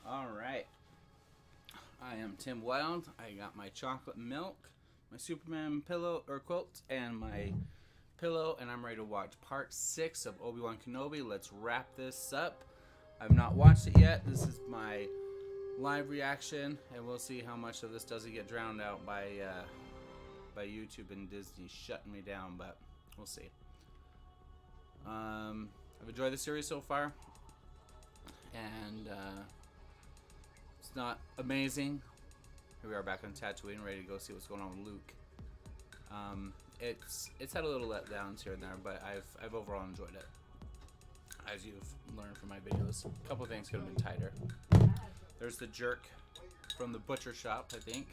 Alright. I am Tim Wilde. I got my chocolate milk, my Superman pillow or quilt, and my pillow, and I'm ready to watch part 6 of Obi-Wan Kenobi. Let's wrap this up. I've not watched it yet. This is my live reaction, and we'll see how much of this doesn't get drowned out by YouTube and Disney shutting me down, but we'll see. I've enjoyed the series so far, and it's not amazing. Here we are back on Tatooine, ready to go see what's going on with Luke. It's had a little letdowns here and there, but I've overall enjoyed it. As you've learned from my videos, a couple of things could have been tighter. There's the jerk from the butcher shop, I think.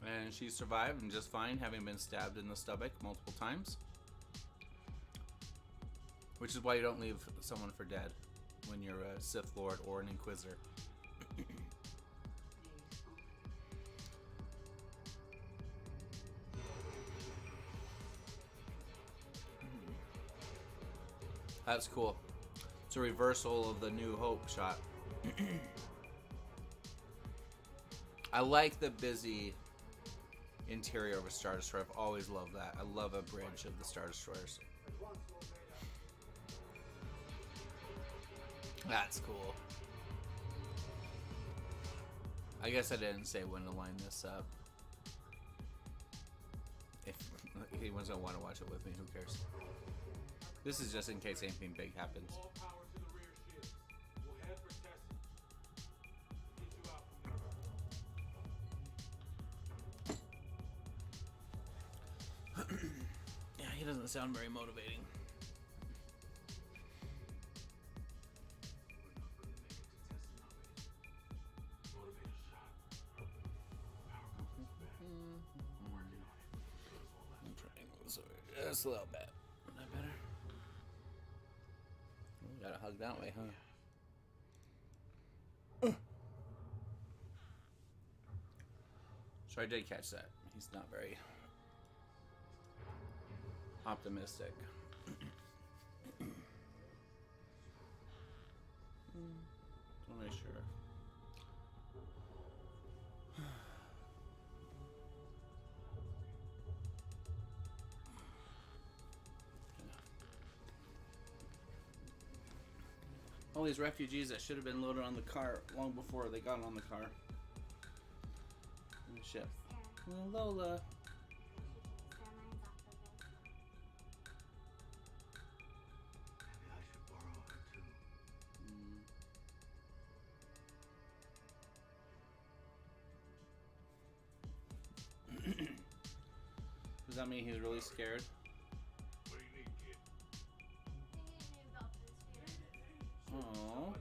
And she survived and just fine, having been stabbed in the stomach multiple times. Which is why you don't leave someone for dead when you're a Sith Lord or an Inquisitor. That's cool. It's a reversal of the New Hope shot. I like the busy interior of a Star Destroyer. I've always loved that. I love a bridge of the Star Destroyers. That's cool. I guess I didn't say when to line this up. If anyone's gonna want to watch it with me, who cares? This is just in case anything big happens. Yeah, he doesn't sound very motivating. Just a little bit. Is that better? We gotta hug that way, huh? So I did catch that. He's not very optimistic. I'll make sure. All these refugees that should have been loaded on the car long before they got on the car. And the ship. Lola. Does that mean he's really scared? Aww.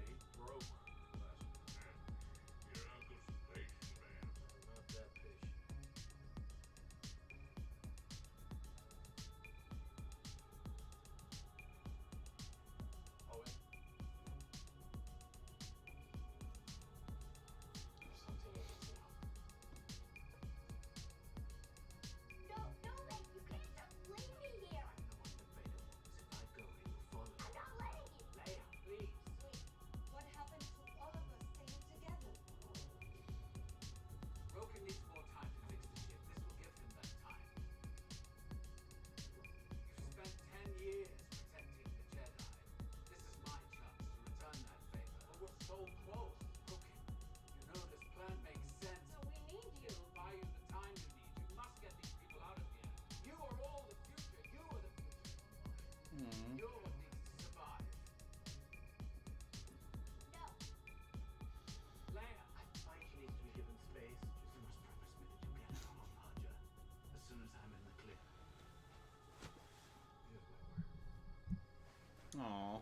Aww.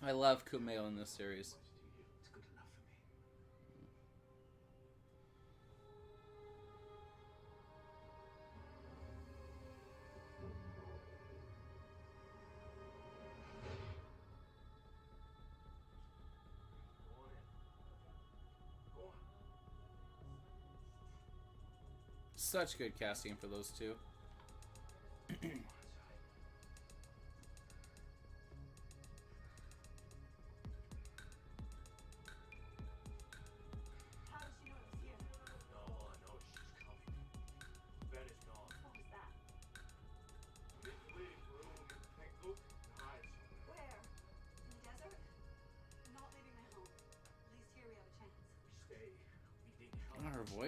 I love Kumail in this series. Such good casting for those two.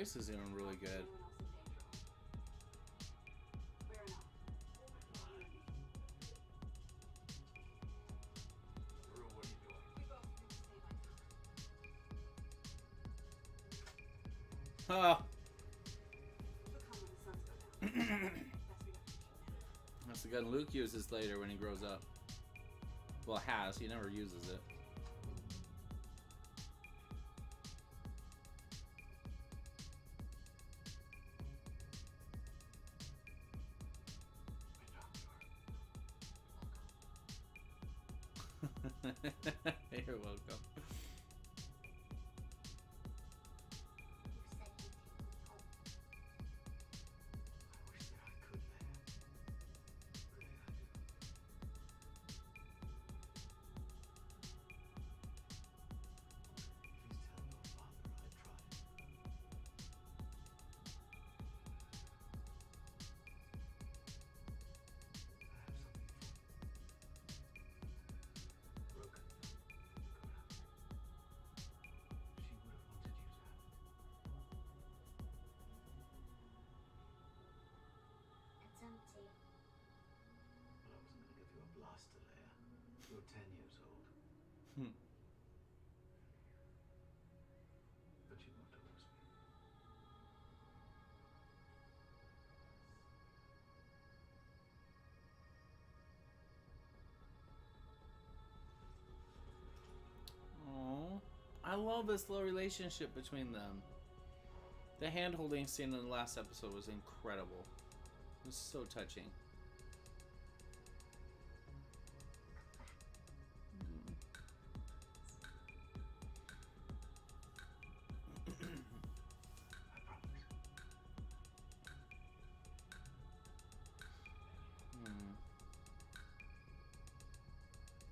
voice is doing really good. Oh. That's the gun Luke uses later when he grows up. Well, has. He never uses it. You're welcome. You're 10 years old. But you want to lose me. Aww. I love this little relationship between them. The hand-holding scene in the last episode was incredible. It was so touching.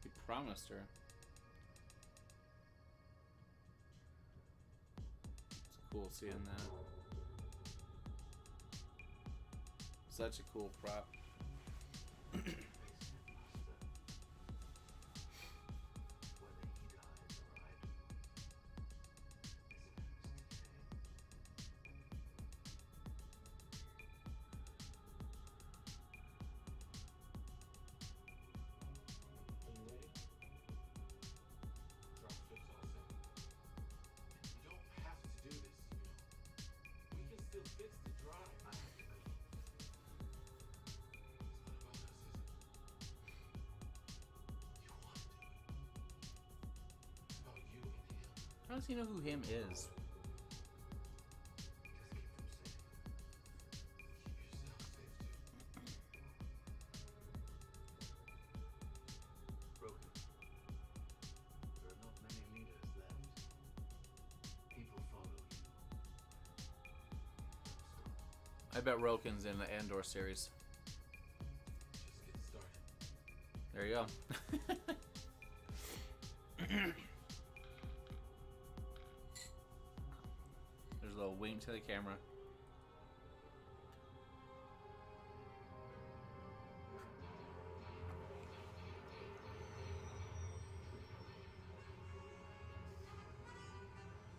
He promised her. It's cool seeing that. Such a cool prop. How does he know who him is? Broken. There are not many leaders left. People follow you. I bet Roken's in the Andor series. Just get started. There you go. There's a little wink to the camera.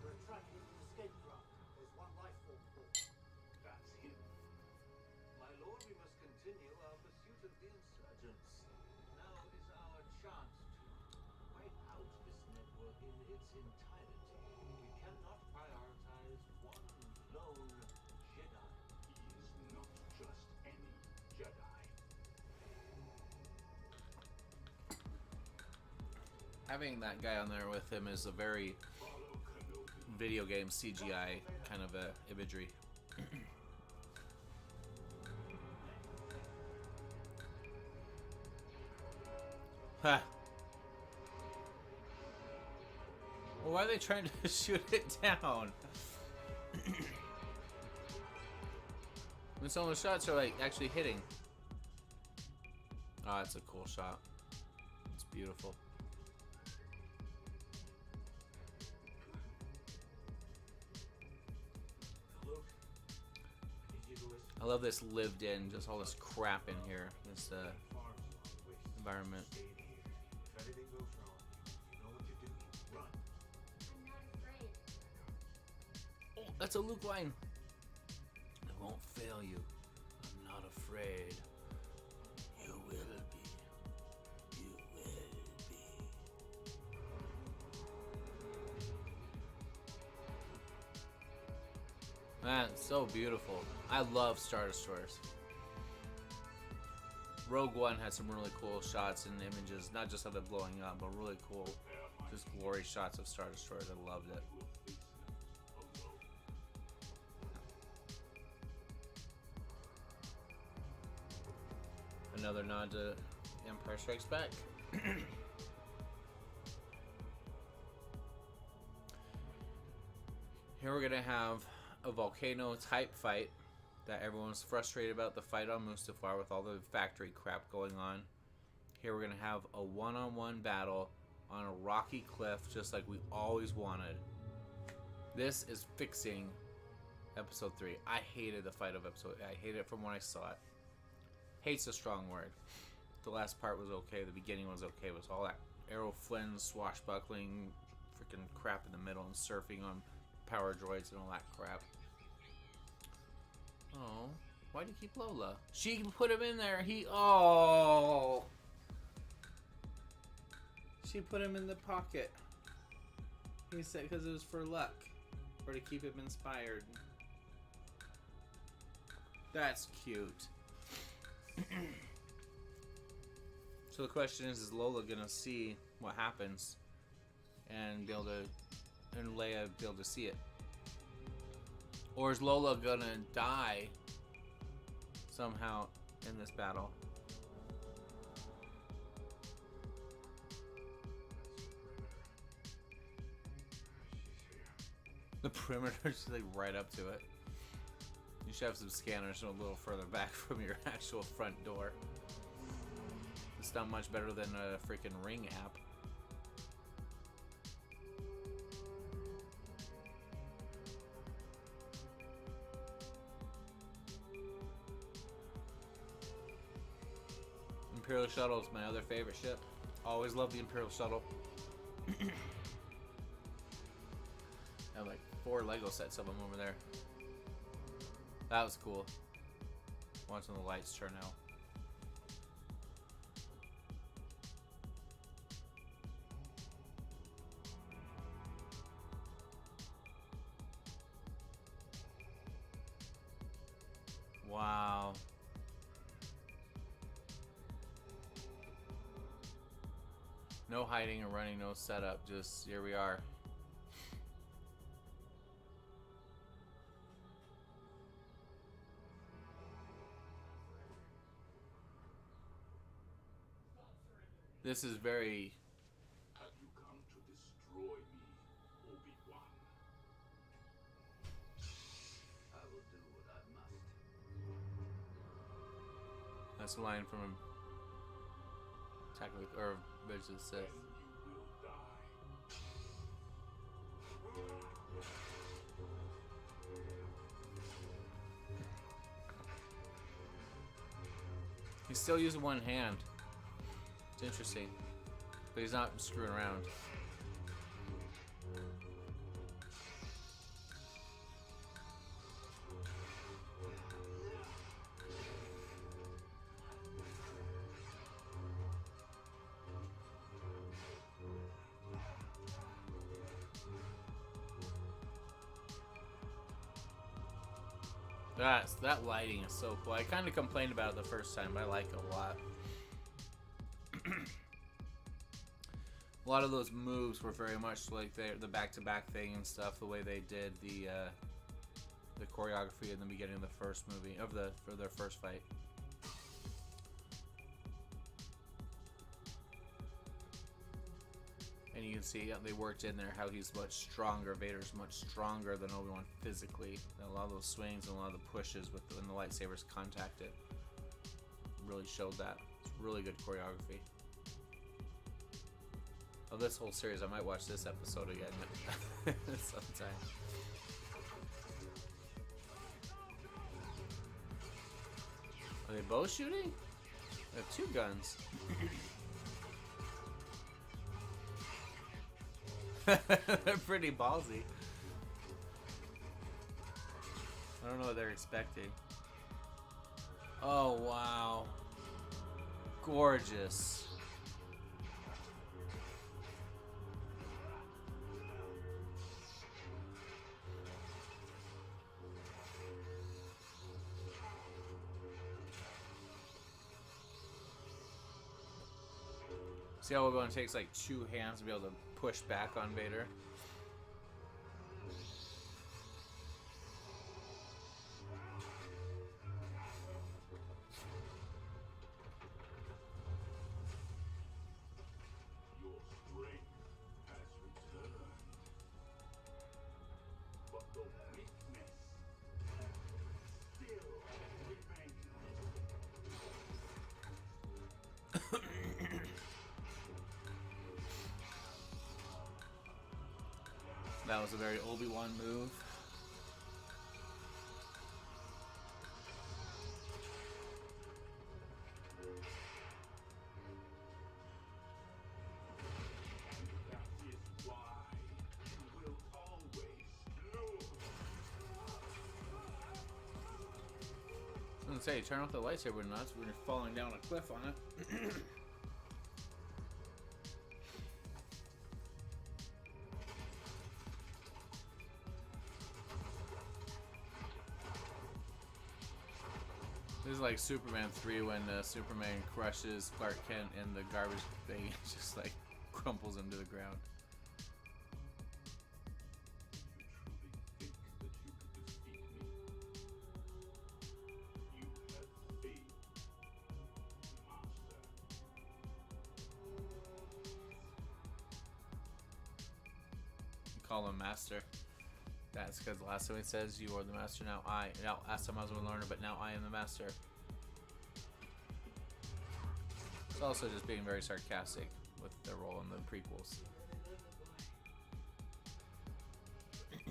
We're tracking the escape route. There's one life form aboard. That's him. My lord, we must continue our pursuit of the insurgents. Now is our chance to wipe out this network in its entirety. We cannot prioritize one lone Jedi. He is not just any Jedi. Having that guy on there with him is a very video game CGI kind of imagery. Ha. Well, why are they trying to shoot it down? When some of the shots are like actually hitting. Oh, it's a cool shot. It's beautiful. I love this lived in, just all this crap in here, this environment. If anything goes wrong, you know what to do. Run. I'm not afraid. That's a Luke line. I won't fail you. I'm not afraid. You will be. You will be. Man, so beautiful. I love Star Destroyers. Rogue One had some really cool shots and images, not just of it blowing up, but really cool, just glory shots of Star Destroyers. I loved it. Another nod to Empire Strikes Back. Here we're gonna have a volcano type fight that everyone's frustrated about, the fight on Mustafar with all the factory crap going on. Here we're gonna have a one-on-one battle on a rocky cliff, just like we always wanted. This is fixing episode 3. I hated the fight of episode. I hated it from when I saw it. Hate's a strong word. The last part was okay. The beginning was okay. It was all that Errol Flynn swashbuckling freaking crap in the middle and surfing on power droids and all that crap. Oh, why'd you keep Lola? She put him in there. Oh. She put him in the pocket. He said because it was for luck. Or to keep him inspired. That's cute. So the question is Lola gonna see what happens and be able to, and Leia be able to see it? Or is Lola gonna die somehow in this battle? The perimeter is like right up to it. You should have some scanners a little further back from your actual front door. It's not much better than a freaking Ring app. Imperial Shuttle is my other favorite ship. Always love the Imperial Shuttle. I have like 4 Lego sets of them over there. That was cool. Watching the lights turn out. Wow. No hiding or running, no setup, just here we are. This is very... Have you come to destroy me, Obi-Wan? I will do what I must. That's a line from Attack of the... or Revenge of the Sith. Then you will die. He's still using one hand. It's interesting. But he's not screwing around. That lighting is so cool. I kind of complained about it the first time, but I like it a lot. A lot of those moves were very much like the back-to-back thing and stuff. The way they did the choreography in the beginning of the first movie for their first fight. And you can see they worked in there how he's much stronger. Vader's much stronger than Obi-Wan physically. And a lot of those swings and a lot of the pushes when the lightsabers contacted really showed that. It's really good choreography. Of this whole series, I might watch this episode again sometime. Are they both shooting? They have 2 guns. They're pretty ballsy. I don't know what they're expecting. Oh, wow. Gorgeous. See how Obi-Wan takes like 2 hands to be able to push back on Vader? Your strength has returned. But the weakness still remains. That was a very Obi-Wan move. That is why you will always lose. I was gonna say, turn off the lightsaber nuts when you're falling down a cliff on it. This is like Superman 3 when Superman crushes Clark Kent in the garbage thing. It just like crumples him to the ground. You truly think that you could defeat me? You have failed, Master. You call him Master. That's because the last time he says you are the Master. Now last time I was a learner, but now I am the Master. It's also just being very sarcastic with their role in the prequels. He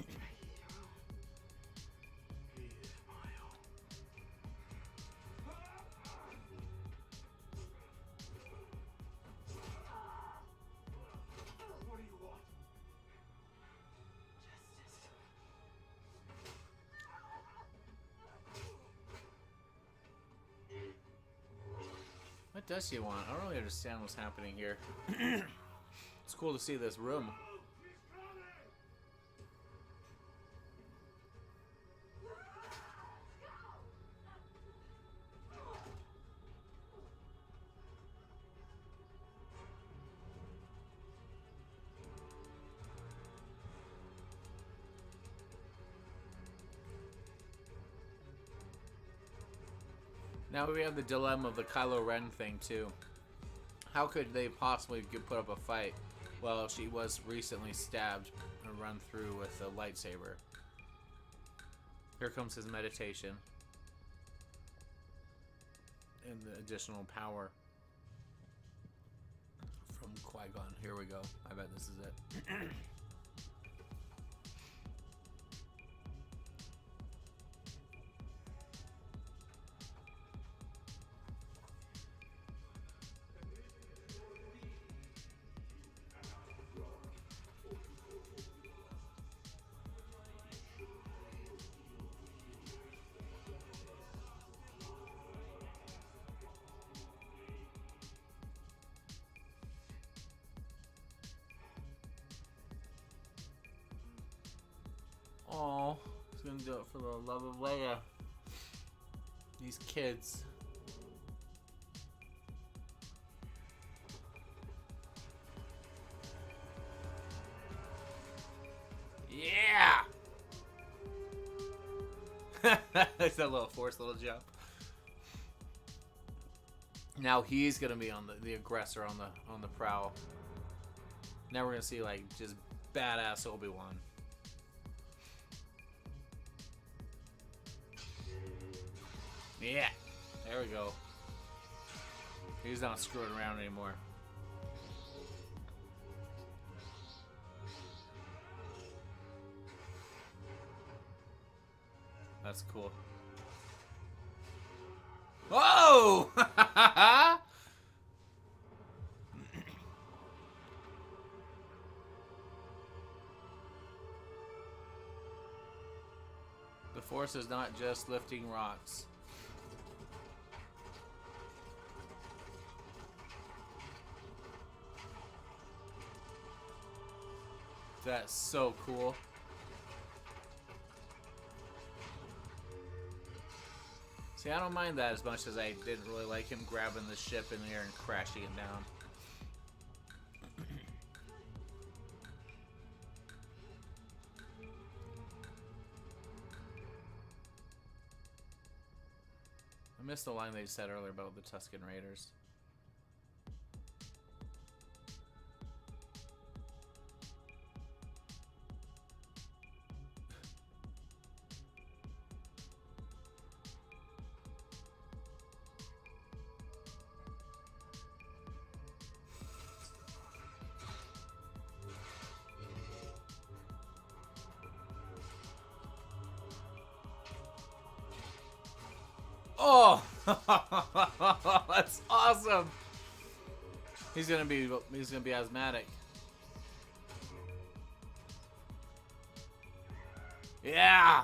is my own. What do you want? What does she want? I don't really understand what's happening here. It's cool to see this room. Now we have the dilemma of the Kylo Ren thing too. How could they possibly put up a fight? Well, she was recently stabbed and run through with a lightsaber. Here comes his meditation. And the additional power from Qui-Gon. Here we go. I bet this is it. Oh, he's gonna do it for the love of Leia. These kids. Yeah! It's that little force little jump. Now he's gonna be on the aggressor on the prowl. Now we're gonna see like just badass Obi-Wan. Yeah, there we go. He's not screwing around anymore. That's cool. Whoa! Force is not just lifting rocks. That's so cool. See, I don't mind that as much as I didn't really like him grabbing the ship in the air and crashing it down. I missed the line they said earlier about the Tusken Raiders. Oh, that's awesome. He's gonna be asthmatic. Yeah.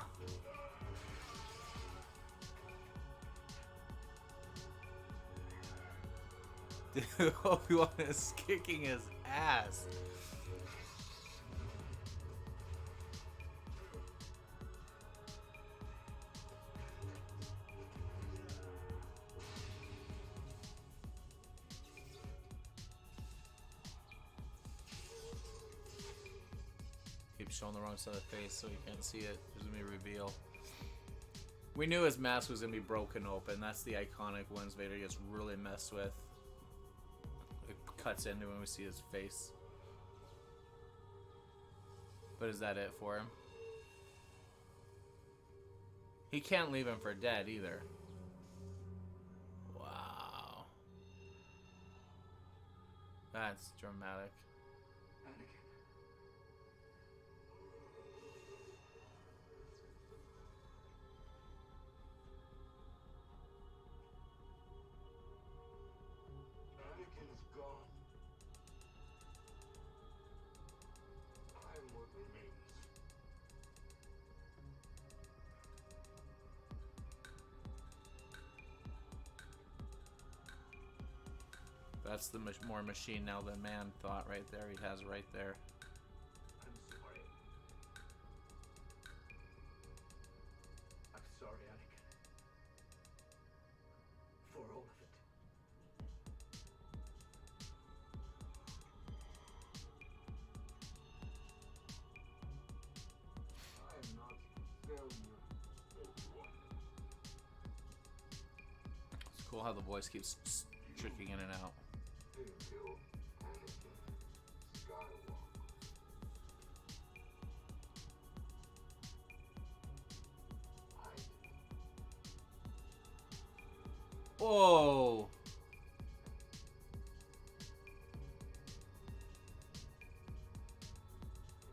Dude, Obi-Wan is kicking his ass. Keep showing the wrong side of the face so you can't see it. There's gonna be a reveal. We knew his mask was gonna be broken open. That's the iconic ones Vader gets really messed with. It cuts into when we see his face. But is that it for him? He can't leave him for dead either. Wow. That's dramatic. Anakin's gone. I'm what remains. That's the more machine now than man thought right there. He has right there. I'm sorry. I'm sorry, Anakin. For all of it. I am not failure, Obi-Wan. It's cool how the voice keeps tricking in and out. Didn't kill Anakin Skywalker. I did. Whoa!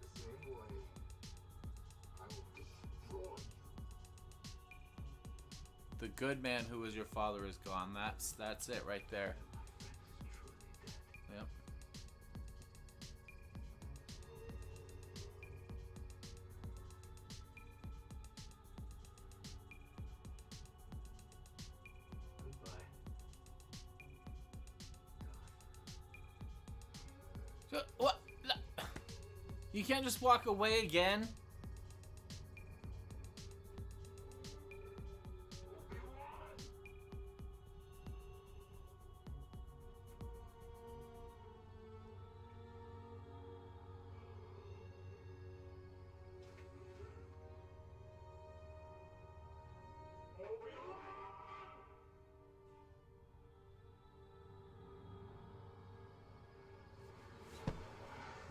The same way, I will destroy you. The good man who was your father is gone. That's it right there. Yep. What? You can't just walk away again?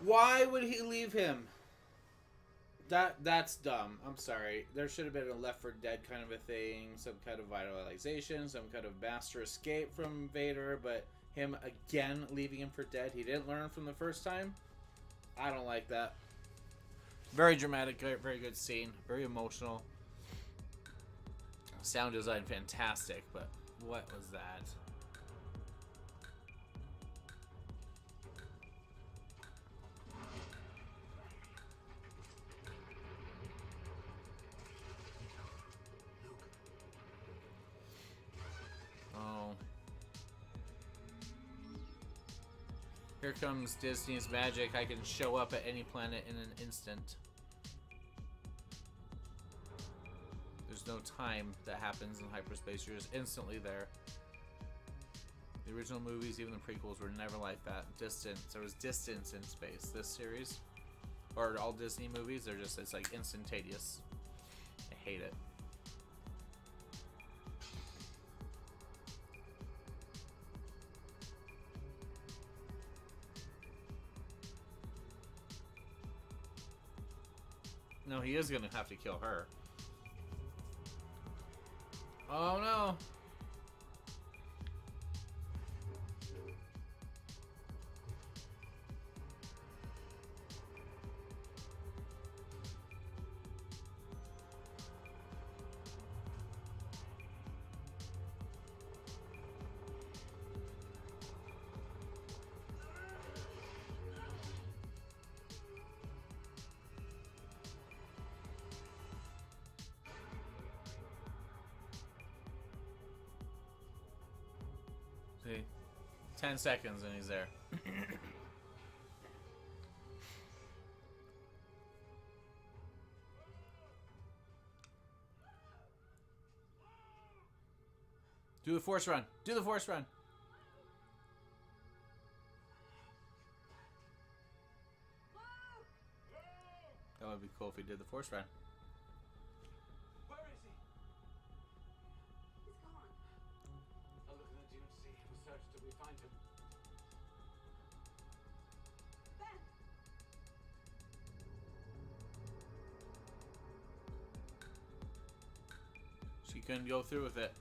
Why would he leave him? That's dumb. I'm sorry. There should have been a Left 4 Dead kind of a thing, some kind of vitalization, some kind of master escape from Vader, but him again leaving him for dead. He didn't learn from the first time. I don't like that. Very dramatic, very good scene, very emotional. Sound design fantastic, but what was that? Here comes Disney's magic. I can show up at any planet in an instant. There's no time that happens in hyperspace. You're just instantly there. The original movies, even the prequels, were never like that. Distance. There was distance in space. This series, or all Disney movies, they're just, it's like instantaneous. I hate it. No, he is gonna have to kill her. Oh no! See? 10 seconds and he's there. Do the force run. Do the force run. That would be cool if he did the force run. Where is he? He's gone. I'll look in the DMC. We'll search till we find him. Ben! She couldn't go through with it.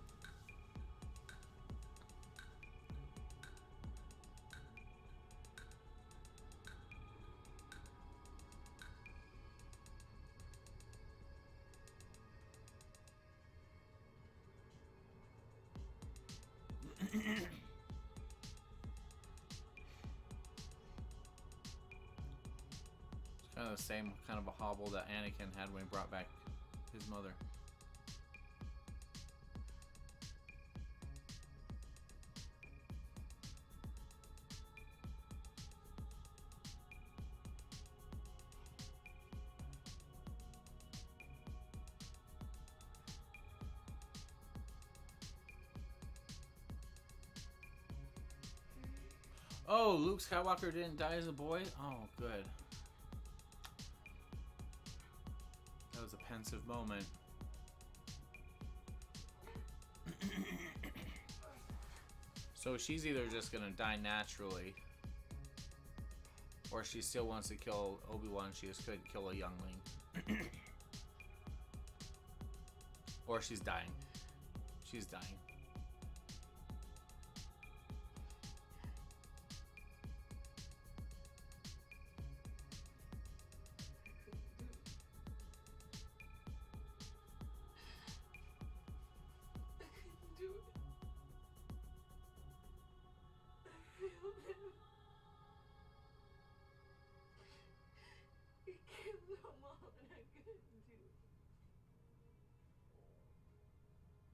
It's kind of the same kind of a hobble that Anakin had when he brought back his mother. Oh, Luke Skywalker didn't die as a boy? Oh, good. That was a pensive moment. So she's either just gonna die naturally, or she still wants to kill Obi-Wan. She just couldn't kill a youngling. Or she's dying. She's dying.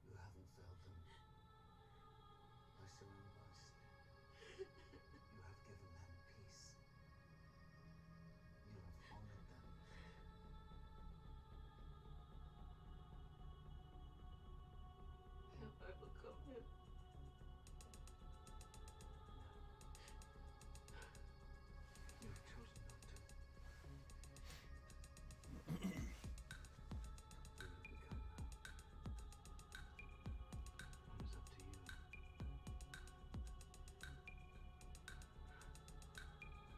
You haven't felt them. I surrender. You have given them peace. You have honored them. Have I become him? You have chosen not to. You have begun now. What is up to you?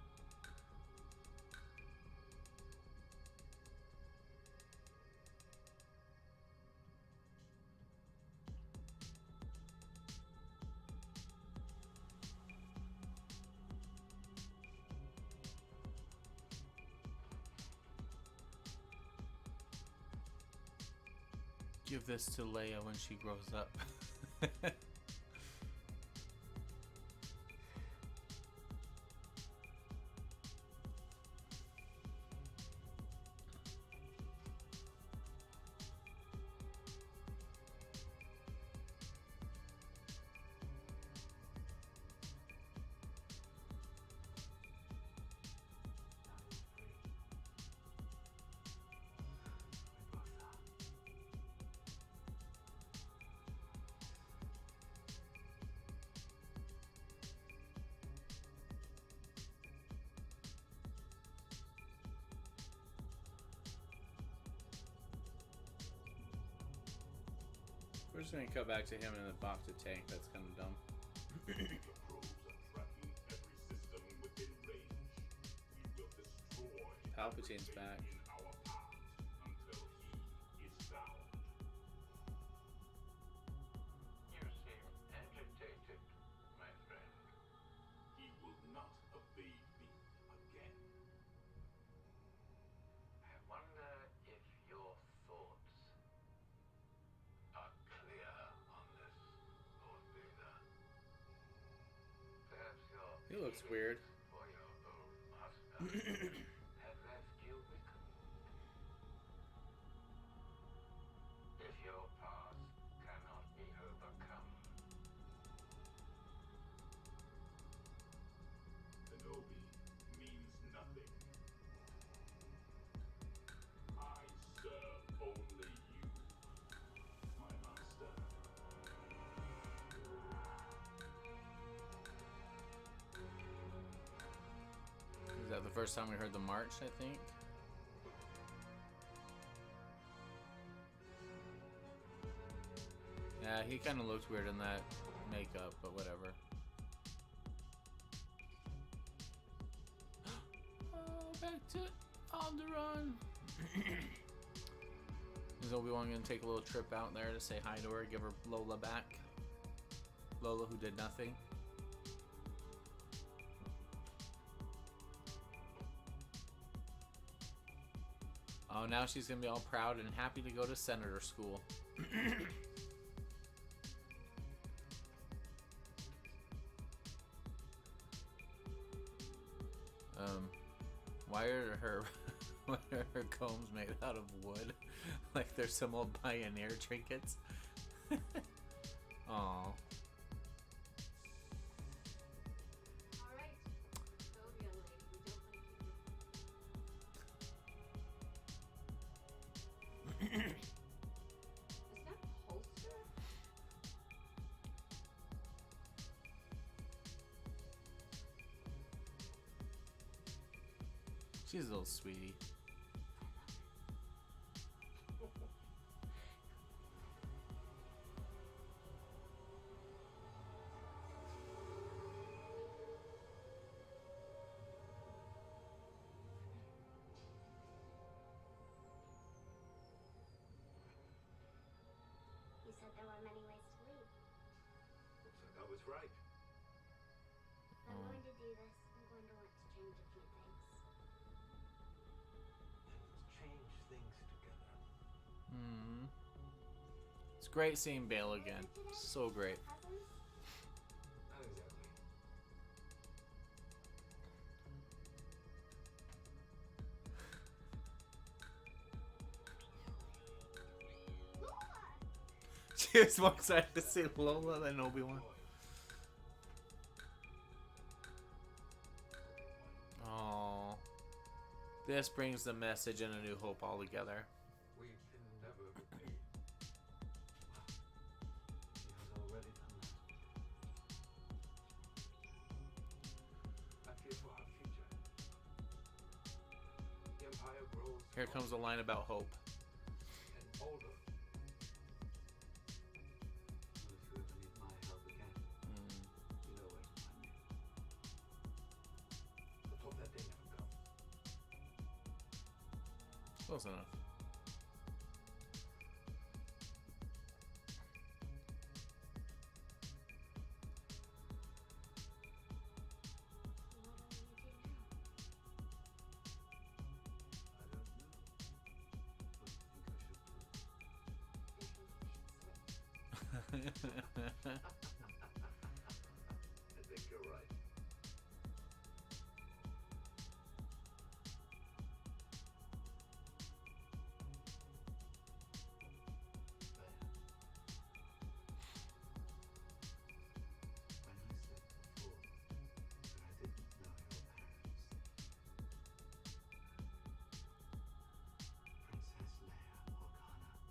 Give this to Leia when she grows up. We're just gonna cut back to him in the box of tank. That's kind of dumb. The probes are tracking every system within range. We will destroy Palpatine's everything back. in our path until he is found. You seem agitated, my friend. He will not evade me again. I wonder if your thoughts are clear on this, Lord Vader. Perhaps your He looks feelings weird. for your old master have left you weakened. If your past cannot be overcome, Kenobi means nothing. I serve only you, my master. Is that the first time we heard the march, I think? Yeah, he kind of looked weird in that makeup, but whatever. Oh, back to Alderaan. Is Obi-Wan gonna take a little trip out there to say hi to her, give her Lola back? Lola, who did nothing. Oh, now she's gonna be all proud and happy to go to senator school. Why are her why are her combs made out of wood? Like they're some old pioneer trinkets. Aw. All right. So, young lady, we don't want to keep you. Is that holster? She's a little sweetie. You said there were many ways to leave. looks like I was right. If I'm going to do this, I'm going to want to change a few things. Let's change things together. Hmm. It's great seeing Bale again. So great. Cousins? Not exactly. Lola! She was more excited to see Lola than Obi-Wan. Oh, this brings the message and a new hope all together. We can never repay. She has already done that. I fear for our future. The Empire grows Here comes a line about hope. and older. Well, if you ever need my help again, you know where to find me. Let's hope that day never comes. Close enough. What do you think I should do? I think you're right. When I said before that I didn't know your parents, Princess Leia Organa,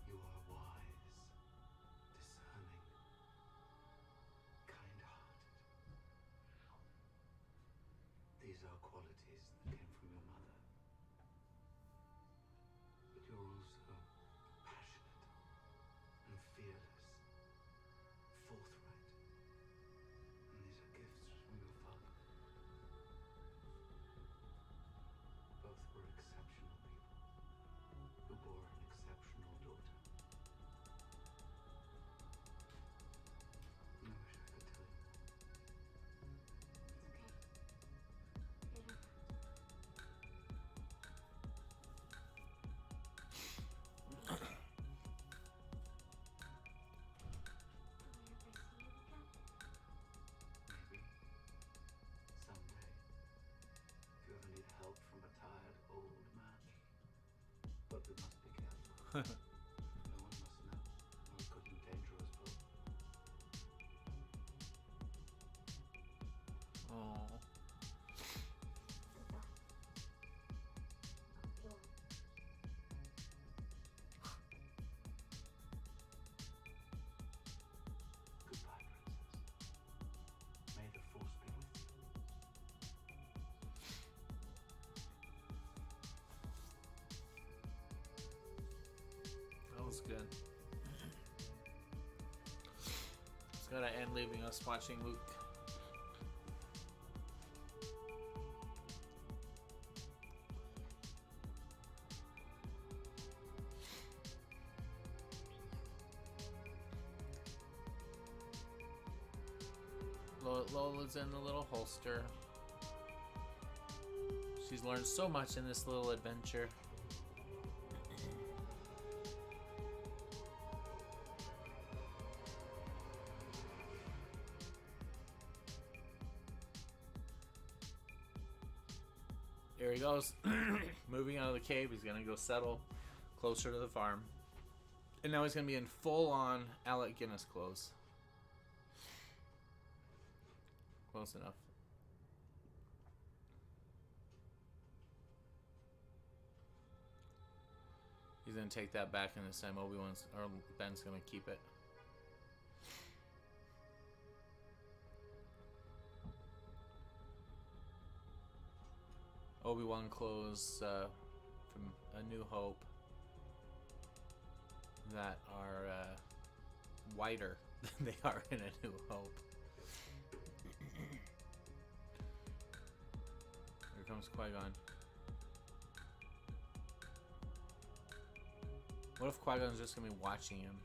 you are wise, discerning, kind-hearted. These are qualities that came from your mother. But you're also passionate, No one must know. One couldn't endanger us both. Oh. Goodbye, princess. May the force be with you. That was good. It's gotta end leaving us watching Luke. Lola's in the little holster. She's learned so much in this little adventure. Here he goes. Moving out of the cave. He's gonna go settle closer to the farm. And now he's gonna be in full-on Alec Guinness clothes. Close enough. He's gonna take that back, and this time Ben's gonna keep it. Obi-Wan clothes from A New Hope that are wider than they are in A New Hope. Here comes Qui-Gon. What if Qui-Gon's just gonna be watching him?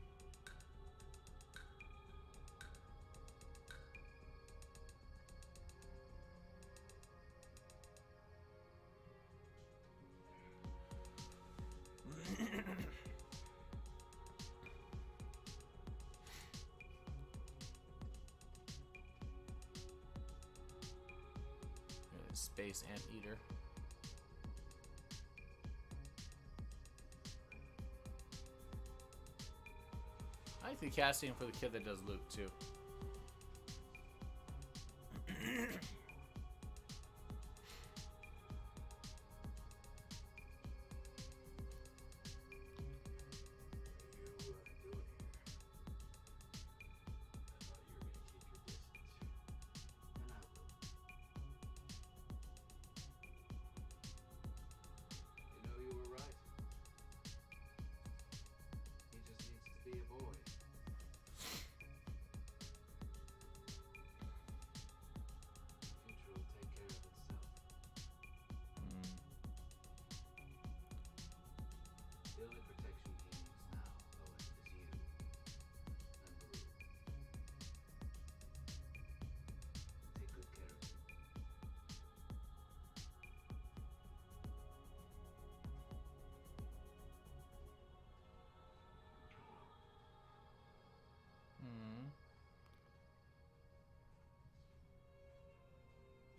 Space Anteater. I like the casting for the kid that does Luke too.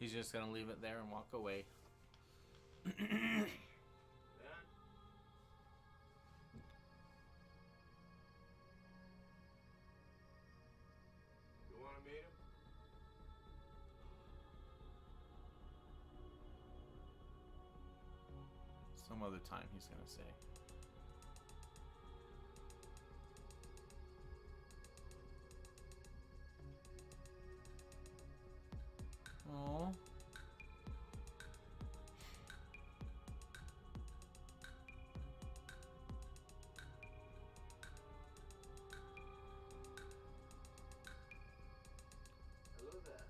He's just gonna leave it there and walk away. Dad? You want to meet him? Some other time, he's gonna say. Aww. Hello there.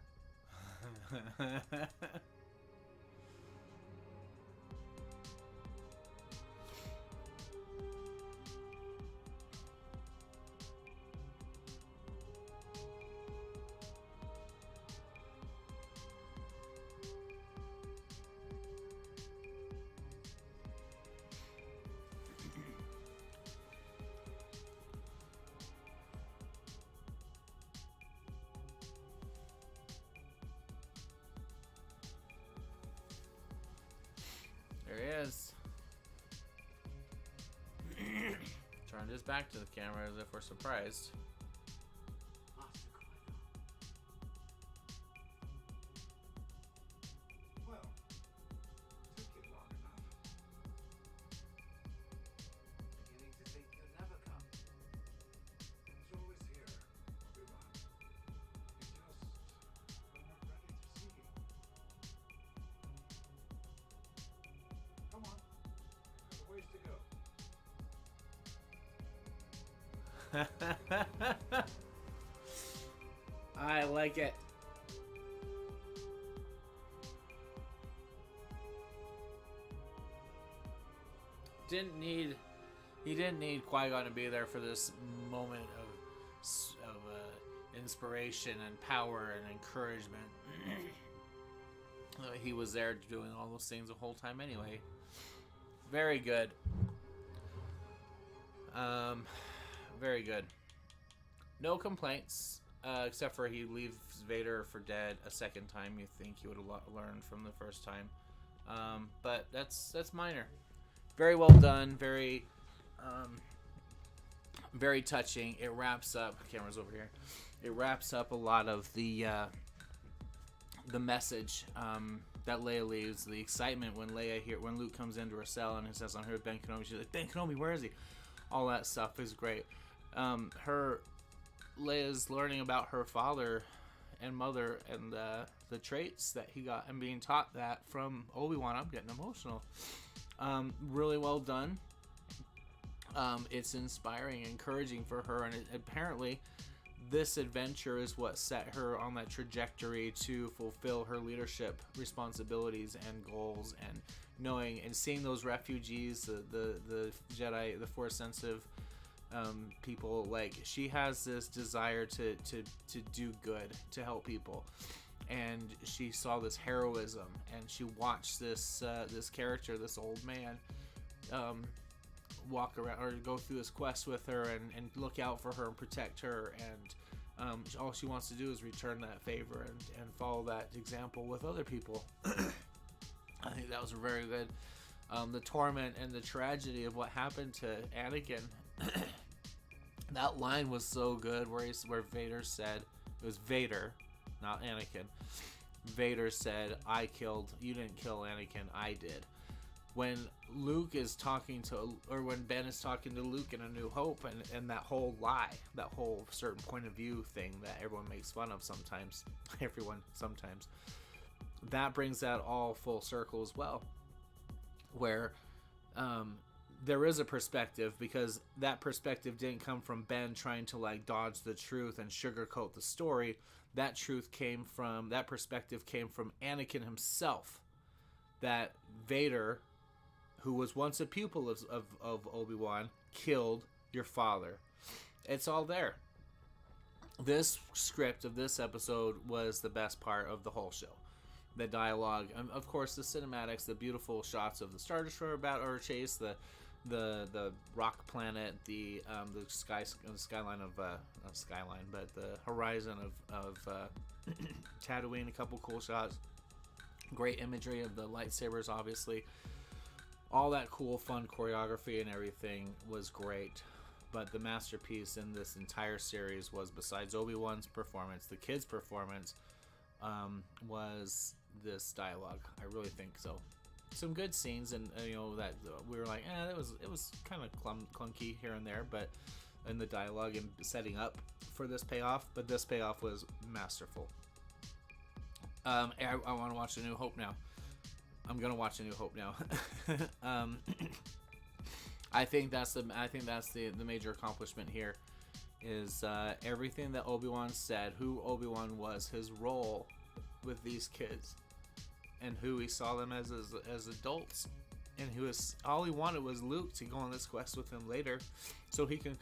There he is. his back to the camera as if we're surprised. Master Qui-Gon. Well, took you long enough. Beginning to think you'll never come. I was always here, Obi-Wan. You just weren't ready to see. Come on. Got a ways to go. I like it. He didn't need Qui-Gon to be there for this moment of inspiration and power and encouragement. He was there doing all those things the whole time anyway. Very good. Very good. No complaints, except for he leaves Vader for dead a second time. You think he would have learned from the first time, but that's minor. Very well done. Very, very touching. It wraps up. Camera's over here. It wraps up a lot of the message that Leia leaves. The excitement when when Luke comes into her cell and he says, "I'm here with Ben Kenobi." She's like, "Ben Kenobi, where is he?" All that stuff is great. Leia's learning about her father and mother and the traits that he got and being taught that from Obi-Wan. I'm getting emotional. Really well done. It's inspiring, encouraging for her, and apparently this adventure is what set her on that trajectory to fulfill her leadership responsibilities and goals, and knowing and seeing those refugees, the Jedi, the Force sensitive people. Like, she has this desire to do good, to help people, and she saw this heroism, and she watched this character, this old man, walk around or go through this quest with her and look out for her and protect her, and all she wants to do is return that favor and follow that example with other people. I think that was very good. The torment and the tragedy of what happened to Anakin. That line was so good, where Vader said, it was Vader, not Anakin. Vader said, "You didn't kill Anakin, I did." When Luke is talking when Ben is talking to Luke in A New Hope, and that whole lie, that whole certain point of view thing that everyone makes fun of sometimes, that brings that all full circle as well, where there is a perspective, because that perspective didn't come from Ben trying to like dodge the truth and sugarcoat the story. That perspective came from Anakin himself, that Vader, who was once a pupil of Obi-Wan, killed your father. It's all there. This script of this episode was the best part of the whole show. The dialogue, and of course the cinematics, the beautiful shots of the Star Destroyer battle or chase, the rock planet, the skyline of not skyline, but the horizon of Tatooine. A couple cool shots, great imagery of the lightsabers, obviously. All that cool, fun choreography and everything was great. But the masterpiece in this entire series was, besides Obi-Wan's performance, the kids' performance, was this dialogue. I really think so. Some good scenes, and that we were like, it was kind of clunky here and there, but in the dialogue and setting up for this payoff. But this payoff was masterful. I want to watch A New Hope now. I'm gonna watch A New Hope now. I think that's the major accomplishment here, is everything that Obi-Wan said, who Obi-Wan was, his role with these kids, and who he saw them as adults, and all he wanted was Luke to go on this quest with him later, so he could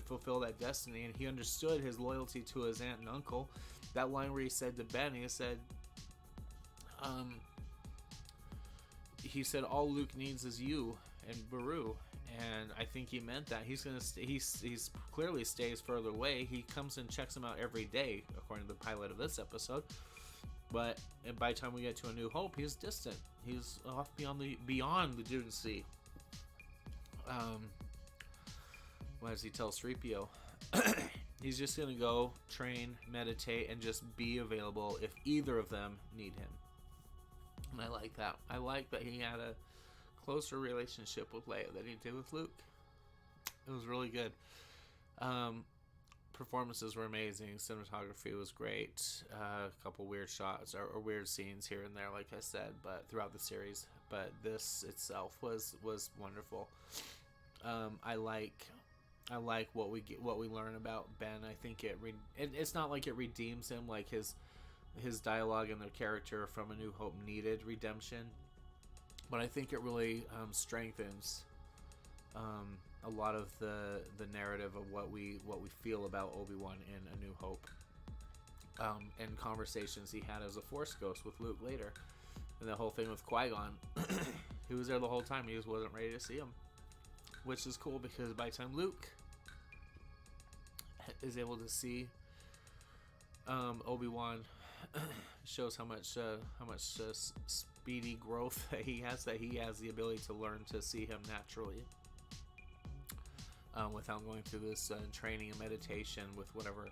fulfill that destiny. And he understood his loyalty to his aunt and uncle. That line where he said to Ben, he said, "All Luke needs is you and Beru." And I think he meant that. He's clearly stays further away. He comes and checks him out every day, according to the pilot of this episode. But by the time we get to A New Hope, he's distant. He's off beyond the Dune Sea. as he tells 3PO, he's just going to go train, meditate, and just be available if either of them need him. And I like that. I like that he had a closer relationship with Leia than he did with Luke. It was really good. Performances were amazing. Cinematography was great. A couple weird shots or weird scenes here and there, like I said, but throughout the series. But this itself was wonderful. I like what we learn about Ben. I think it's not like it redeems him, like his dialogue and their character from A New Hope needed redemption, but I think it really strengthens a lot of the narrative of what we feel about Obi-Wan in A New Hope, and conversations he had as a Force ghost with Luke later, and the whole thing with Qui-Gon. He was there the whole time. He just wasn't ready to see him, which is cool because by the time Luke is able to see Obi-Wan, shows how much speedy growth that he has the ability to learn to see him naturally, without going through this training and meditation with whatever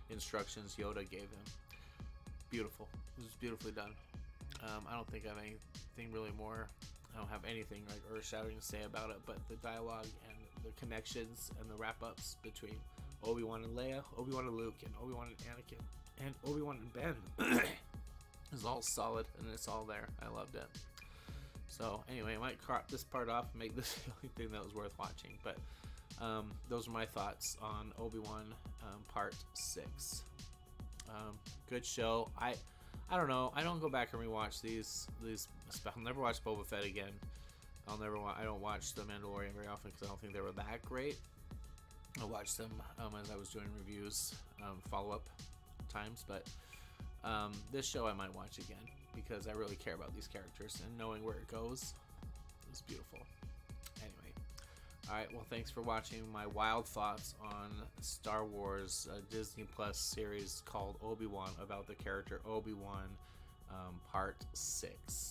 instructions Yoda gave him. Beautiful. It was beautifully done. I don't think I have anything really more. I don't have anything like earth-shattering to say about it, but the dialogue and the connections and the wrap-ups between Obi-Wan and Leia, Obi-Wan and Luke, and Obi-Wan and Anakin, and Obi-Wan and Ben is all solid, and it's all there. I loved it. So anyway, I might crop this part off and make this the only thing that was worth watching, but those are my thoughts on Obi-Wan Part 6. Good show. I don't know. I don't go back and rewatch these. I'll never watch Boba Fett again. I don't watch The Mandalorian very often because I don't think they were that great. I watched them as I was doing reviews, follow-up times, but this show I might watch again because I really care about these characters, and knowing where it goes is beautiful. Anyway, alright, well, thanks for watching my wild thoughts on Star Wars Disney Plus series called Obi-Wan, about the character Obi-Wan, Part 6.